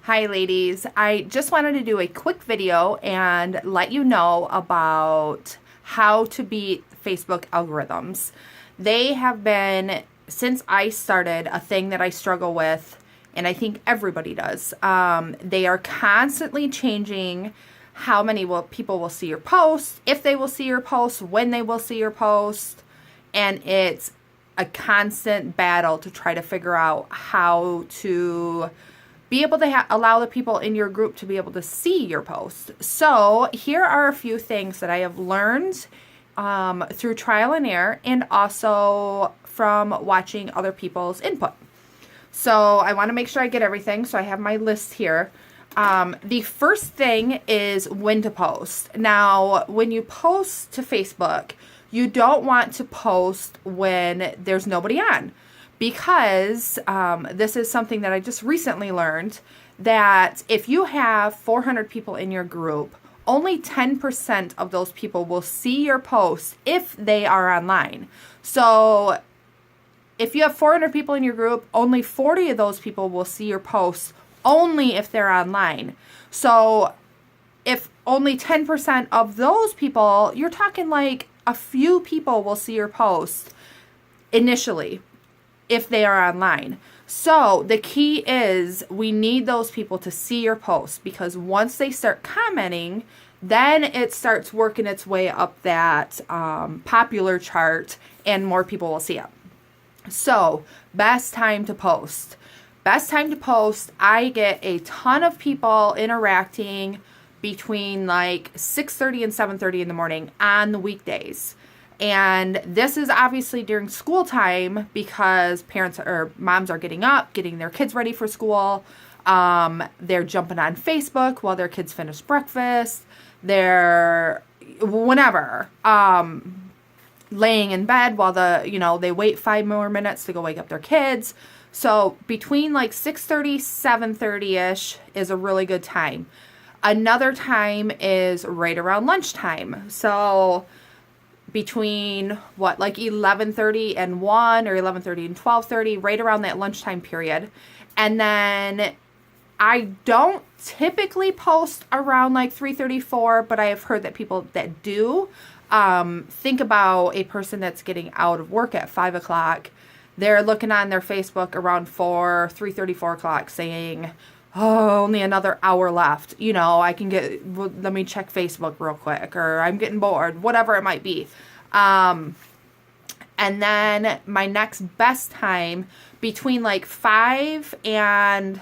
Hi ladies, I just wanted to do a quick video and let you know about how to beat Facebook algorithms. They have been, since I started, a thing that I struggle with, and I think everybody does. They are constantly changing how many people will see your post, if they will see your post, when they will see your post, and it's a constant battle to try to figure out how to be able to allow the people in your group to be able to see your post. So here are a few things that I have learned through trial and error, and also from watching other people's input. So I want to make sure I get everything, so I have my list here. The first thing is when to post. Now, when you post to Facebook, you don't want to post when there's nobody on, because this is something that I just recently learned, that if you have 400 people in your group, only 10% of those people will see your post if they are online. So if you have 400 people in your group, only 40 of those people will see your posts only if they're online. So if only 10% of those people, you're talking like a few people will see your post initially if they are online. So the key is we need those people to see your post, because once they start commenting, then it starts working its way up that popular chart and more people will see it. So best time to post. Best time to post, I get a ton of people interacting between like 6:30 and 7:30 in the morning on the weekdays. And this is obviously during school time, because parents or moms are getting up, getting their kids ready for school. They're jumping on Facebook while their kids finish breakfast. They're whenever laying in bed while they wait 5 more minutes to go wake up their kids. So between like 6:30, 7:30-ish is a really good time. Another time is right around lunchtime. So between like 11:30 and 1, or 11:30 and 12:30, right around that lunchtime period. And then I don't typically post around like 3:34, but I have heard that people that do, think about a person that's getting out of work at 5 o'clock. They're looking on their Facebook around 3:30, 4 o'clock saying, oh, only another hour left. Let me check Facebook real quick, or I'm getting bored, whatever it might be. And then my next best time between like 5 and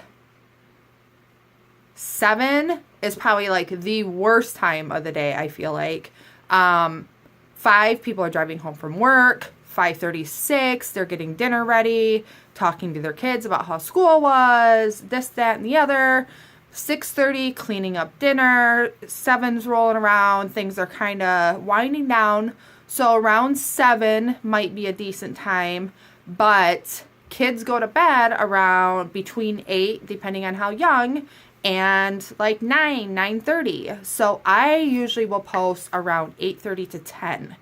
7 is probably like the worst time of the day, I feel like. 5, people are driving home from work. 5:36, they're getting dinner ready, talking to their kids about how school was, this, that, and the other. 6:30, cleaning up dinner. 7's rolling around. Things are kind of winding down. So around 7 might be a decent time, but kids go to bed around between 8, depending on how young, and like 9:30. So I usually will post around 8:30 to 10.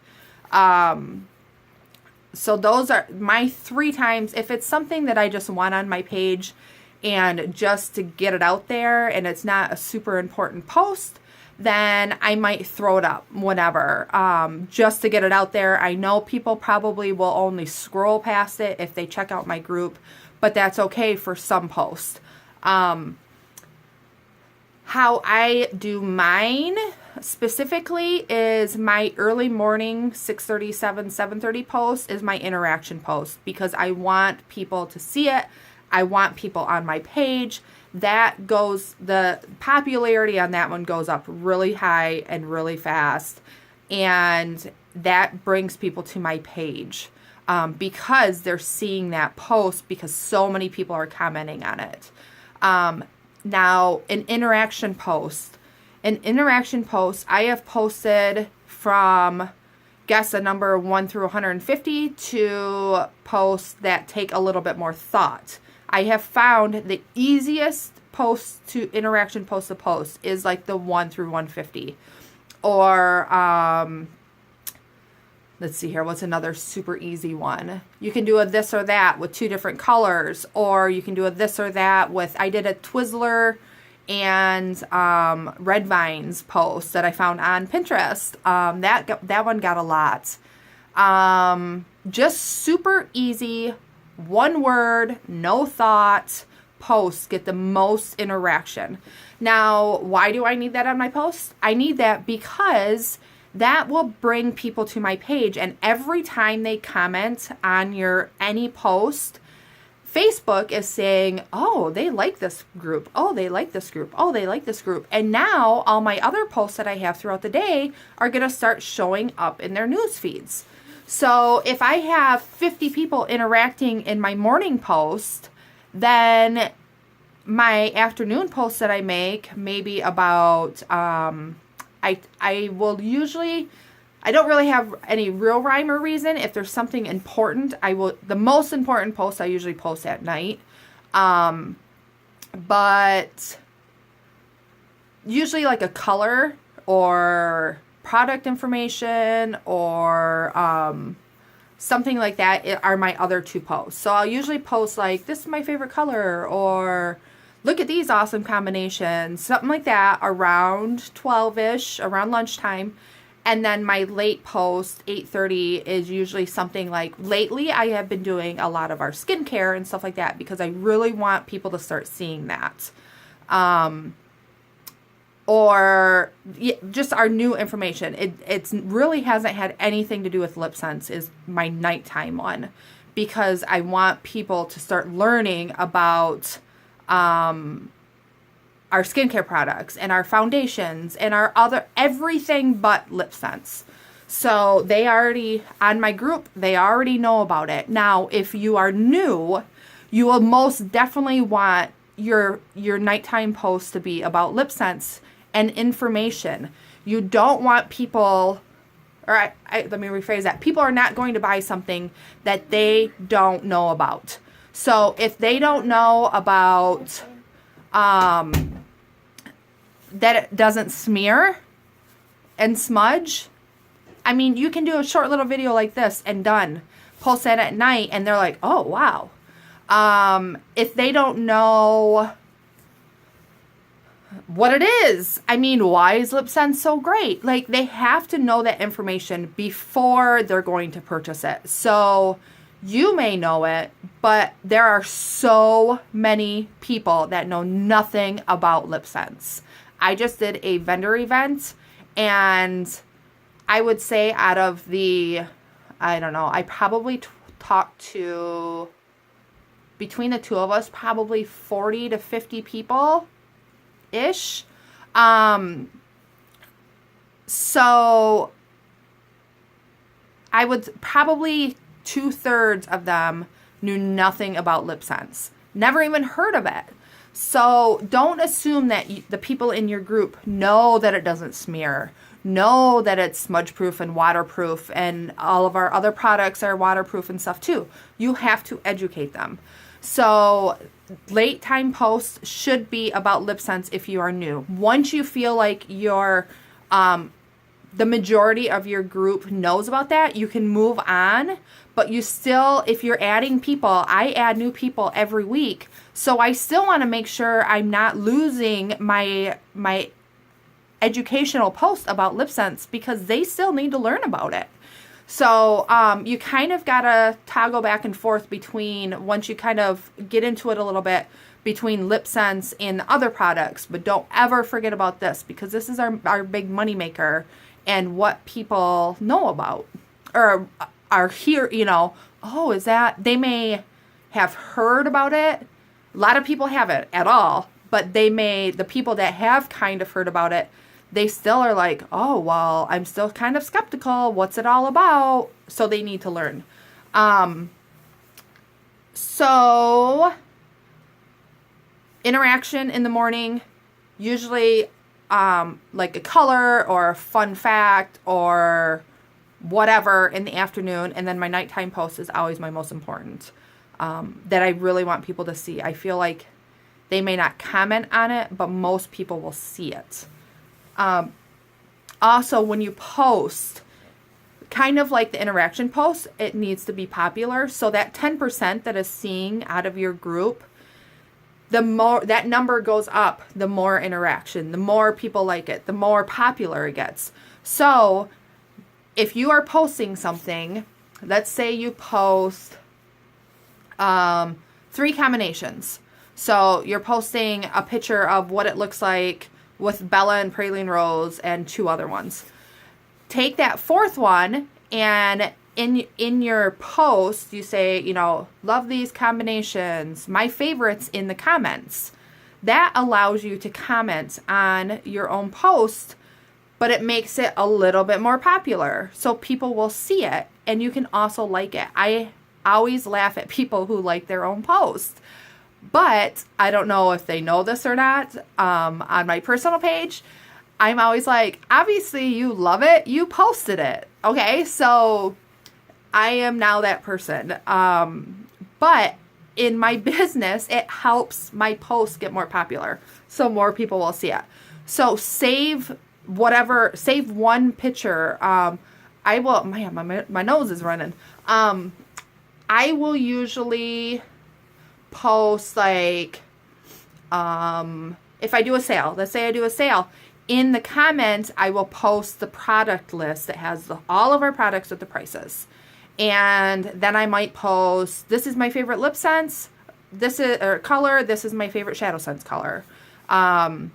So those are my 3 times. If it's something that I just want on my page and just to get it out there, and it's not a super important post, then I might throw it up whenever, just to get it out there. I know people probably will only scroll past it if they check out my group, but that's okay for some posts. How I do mine specifically is my early morning 6:30, 7:30 post is my interaction post, because I want people to see it. I want people on my page. The popularity on that one goes up really high and really fast, and that brings people to my page, because they're seeing that post, because so many people are commenting on it. Now, an interaction post, I have posted from, guess a number 1 through 150, to posts that take a little bit more thought. I have found the easiest interaction post to post is like the 1 through 150. Or let's see here, what's another super easy one? You can do a this or that with 2 different colors, or you can do a this or that with, I did a Twizzler and Red Vines post that I found on Pinterest. That one got a lot. Just super easy, one word, no thought posts get the most interaction. Now, why do I need that on my post? I need that because that will bring people to my page, and every time they comment on any post, Facebook is saying, oh, they like this group. Oh, they like this group. Oh, they like this group. And now all my other posts that I have throughout the day are going to start showing up in their news feeds. So if I have 50 people interacting in my morning post, then my afternoon post that I make, maybe about, I will usually, I don't really have any real rhyme or reason. If there's something important, the most important post I usually post at night. But usually like a color or product information or something like that are my other two posts. So I'll usually post like, this is my favorite color, or look at these awesome combinations, something like that, around 12-ish, around lunchtime. And then my late post, 8:30, is usually something like, lately I have been doing a lot of our skincare and stuff like that because I really want people to start seeing that. Or just our new information. It's really hasn't had anything to do with LipSense, is my nighttime one, because I want people to start learning about our skincare products and our foundations and our everything but LipSense. So they already, on my group, they already know about it. Now, if you are new, you will most definitely want your nighttime post to be about LipSense and information. You don't want people, or let me rephrase that. People are not going to buy something that they don't know about. So if they don't know about that it doesn't smear and smudge, I mean, you can do a short little video like this and done. Post that at night and they're like, oh, wow. If they don't know what it is, I mean, why is LipSense so great? Like, they have to know that information before they're going to purchase it. So you may know it, but there are so many people that know nothing about LipSense. I just did a vendor event, and I would say out of the, I don't know, I probably talked to, between the two of us, probably 40 to 50 people-ish. So I would probably 2/3 of them knew nothing about LipSense. Never even heard of it. So don't assume that the people in your group know that it doesn't smear, know that it's smudge proof and waterproof, and all of our other products are waterproof and stuff too. You have to educate them. So late time posts should be about LipSense if you are new. Once you feel like the majority of your group knows about that, you can move on. But you still, if you're adding people, I add new people every week. So I still want to make sure I'm not losing my educational post about LipSense, because they still need to learn about it. So you kind of got to toggle back and forth between, once you kind of get into it a little bit, between LipSense and other products. But don't ever forget about this, because this is our big money maker and what people know about or are here, oh, is that, they may have heard about it. A lot of people haven't at all, but the people that have kind of heard about it, they still are like, oh, well, I'm still kind of skeptical. What's it all about? So they need to learn. So interaction in the morning, usually like a color or a fun fact or whatever in the afternoon. And then my nighttime post is always my most important, that I really want people to see. I feel like they may not comment on it, but most people will see it. Also, when you post, kind of like the interaction post, it needs to be popular. So that 10% that is seeing out of your group, the more that number goes up, the more interaction, the more people like it, the more popular it gets. So if you are posting something, let's say you post 3 combinations. So you're posting a picture of what it looks like with Bella and Praline Rose and 2 other ones. Take that 4th one, and in your post, you say, love these combinations, my favorites in the comments. That allows you to comment on your own post, but it makes it a little bit more popular. So people will see it, and you can also like it. I always laugh at people who like their own post, but I don't know if they know this or not. On my personal page, I'm always like, obviously you love it, you posted it. Okay, so I am now that person. But in my business, it helps my posts get more popular, so more people will see it. So save one picture. I will, my nose is running. I will usually post like, if I do a sale, let's say I do a sale, in the comments, I will post the product list that has all of our products with the prices. And then I might post, this is my favorite lip scents, color, this is my favorite Shadow Sense color. Now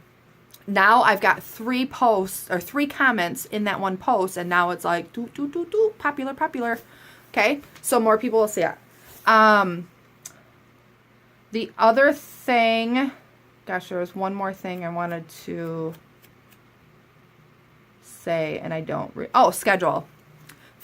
I've got 3 posts or 3 comments in that one post, and now it's like, popular. Okay, so more people will see it. The other thing, gosh, there was one more thing I wanted to say, and I don't, schedule.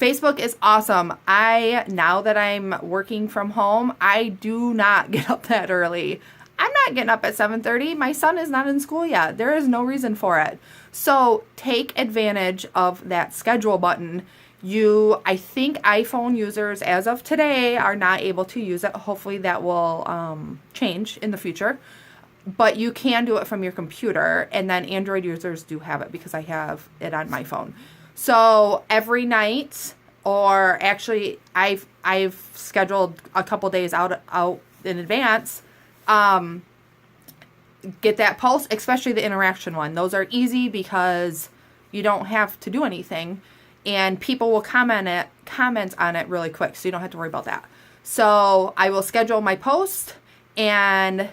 Facebook is awesome. Now that I'm working from home, I do not get up that early. I'm not getting up at 7:30. My son is not in school yet. There is no reason for it. So take advantage of that schedule button. I think iPhone users as of today are not able to use it. Hopefully that will change in the future. But you can do it from your computer, and then Android users do have it because I have it on my phone. So every night, or actually I've scheduled a couple days out in advance, get that post, especially the interaction one. Those are easy because you don't have to do anything, and people will comment on it really quick, so you don't have to worry about that. So I will schedule my post and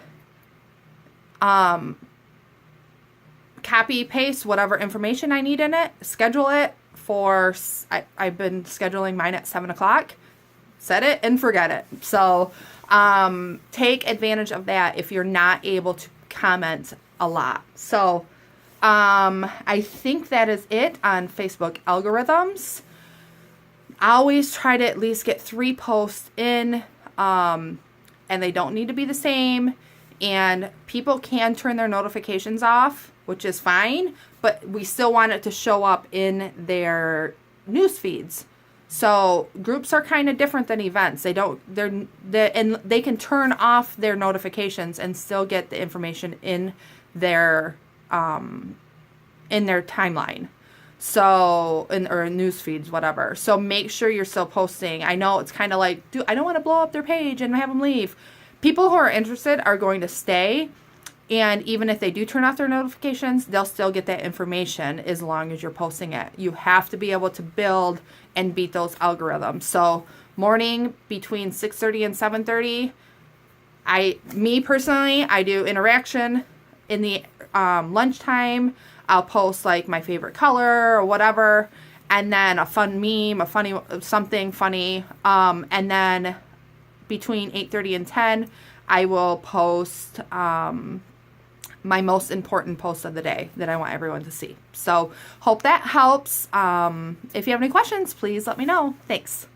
copy paste whatever information I need in it, schedule it for, I've been scheduling mine at 7 o'clock, set it and forget it. So take advantage of that if you're not able to comment a lot. So I think that is it on Facebook algorithms. I always try to at least get 3 posts in, and they don't need to be the same. And people can turn their notifications off, which is fine, but we still want it to show up in their news feeds. So groups are kind of different than events. And they can turn off their notifications and still get the information in their timeline. So, or news feeds, whatever. So make sure you're still posting. I know it's kind of like, I don't want to blow up their page and have them leave. People who are interested are going to stay, and even if they do turn off their notifications, they'll still get that information as long as you're posting it. You have to be able to build and beat those algorithms. So morning between 6:30 and 7:30, me personally, I do interaction. In the lunchtime, I'll post like my favorite color or whatever, and then a fun meme, something funny, and then between 8:30 and 10, I will post my most important post of the day that I want everyone to see. So hope that helps. If you have any questions, please let me know. Thanks.